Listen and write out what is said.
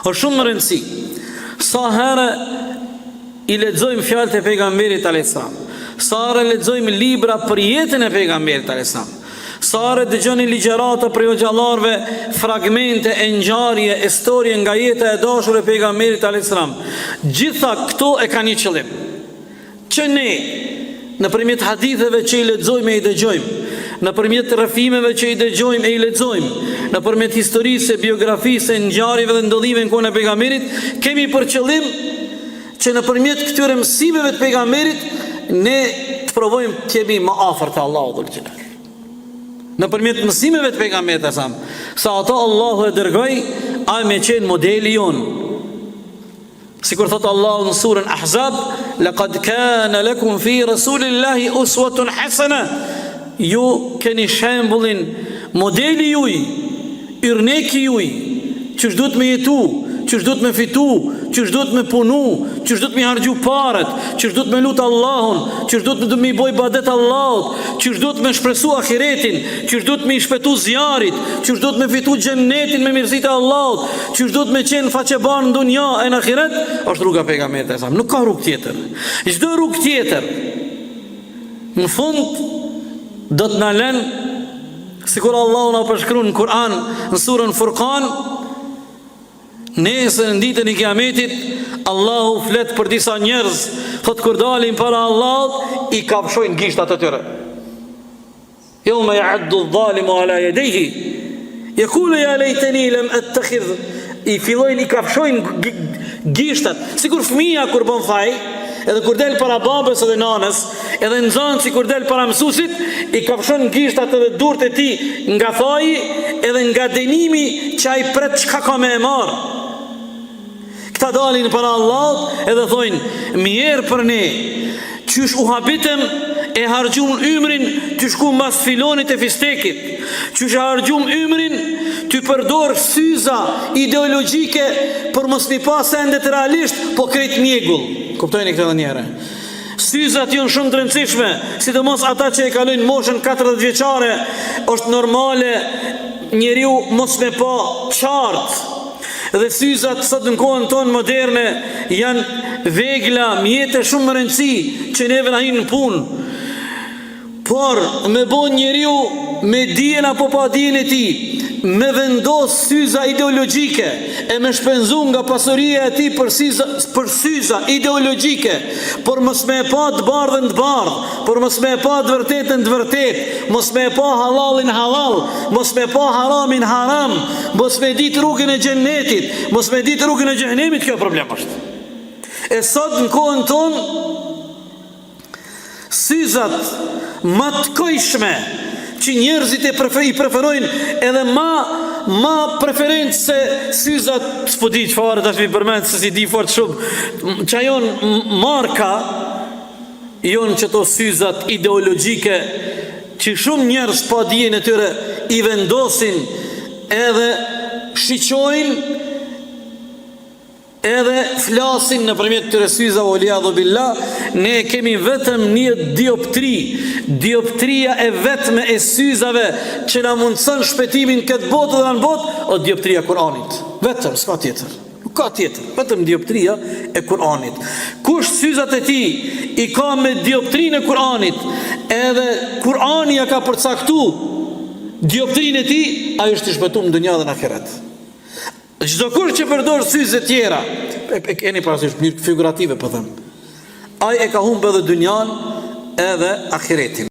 O shumë më rëndësi, sa herë i lexojmë fjalët e pejgamberit alayhisalam, sa herë lexojmë libra për jetën e pejgamberit alayhisalam, sa herë dëgjoni ligjërata për xhallarëve, fragmente e ngjarje, historie nga jeta e dashur e pejgamberit alayhisalam. Gjitha këto e kanë një qëllim, që ne nëpërmjet haditheve që i lexojmë e i dëgjojmë, nëpërmjet rrëfimeve që i dëgjojmë e i lexojmë, nëpërmjet historisë, biografisë, ngjarjeve dhe ndodhimeve në kohën e pejgamberit, kemi për qëllim që nëpërmjet këtyre mësimeve të pejgamberit ne të provojmë të jemi më afër te Allahu dhul xhelal. Nëpërmjet mësimeve të pejgamberit sa ato Allahu e dërgoi, ai me qenë modeli jon. Sikur thot Allahu në surën Ahzab, laqad kana lakum fi rasulillahi uswatun hasana. Ju keni shembullin, modeli juj, yrneki juj, ç'është duhet me jetu, ç'është duhet me fitu, ç'është duhet me punu, ç'është duhet me harxhu parat, ç'është duhet me lut Allahun, ç'është duhet me bëj ibadet Allahut, ç'është duhet me shpresu ahiretin, ç'është duhet me i shpëtu zjarit, ç'është duhet me fitu xhennetin me mirësitë e Allahut, ç'është duhet me qenë faqebar në dunja e në ahiret, është rruga e pejgamberit e sa. Nuk ka rrugë tjetër. Çdo rrugë tjetër në fund do të na lën, sikur Allahu na përshkruan në Kur'an në surën Furqan, nesër në ditën e Kiametit Allahu flet për disa njerëz, thot kur dalin para Allahut i kafshojnë gishtat e tyre. Yawma ya'addu adh-dhalimu ala yadayhi yaqulu ya laytani lam attakhidh, i fillojnë i kafshojnë gishtat, sikur fëmia kur bën faj, edhe kur del para babës edhe nanës, edhe nxënësi kur del para mësuesit, i kafshon gishtat edhe durët e tij nga faji edhe nga dënimi që ai pret çka ka më e marr. Këta dalin para Allahut edhe thojnë, mirë për ne, qysh u habitëm e harxhum ymrin të shku mbas filonit e fistekit, qysh e harxhum ymrin të përdor syza ideologjike për mos mi pas endet realisht, po krejt mjegull. Kuptojnë këtë edhe njëre. Syzat janë shumë të rëndësishme, sidomos ata që e kalojnë moshën 40 vjeçare, është normale njeriu mos me pa qartë. Dhe syzat sot në kohën tonë moderne janë vegla, mjete shumë më rëndësi që neve na hinë në punë. Por me bon njeriu me dijen apo pa dijen e tij, me vendos syza ideologjike e me shpenzu nga pasuria e tij për syza ideologjike, por mos me pa të bardhën të bardh, por mos me pa të vërtetën të vërtet, mos me pa halalin halal, mos me pa haramin haram, mos me ditë rrugën e xhennetit, mos me ditë rrugën e xhehenemit, kjo problem është. E sot në kohën tonë syzat më të kojshme që njerëzit i preferojnë edhe ma preferencë se syzat, s'po di çfarë tash mi përmend se si di fort shumë, që janë marka, janë çto syzat ideologjike që shumë njerëz pa dijen e tyre i vendosin edhe shiqojnë edhe flasin nëpërmjet këtyre syzave, oliadhu billah. Ne kemi vetëm një dioptria e vetme e syzave që na mundson shpëtimin këtë botë dhe në botë, o dioptria e Kuranit. Vetëm, s'ka tjetër. Nuk ka tjetër, vetëm dioptria e Kuranit. Kush syzat e tij i ka me dioptrinë e Kuranit, edhe Kurani ja ka përcaktuar dioptrinë e tij, ai është i shpëtuar në dunja dhe në ahiret. Çdo kur që përdor syze tjera, e keni parasysh mënyrë figurative po them, ai e ka humbë edhe dunjan edhe ahiretin.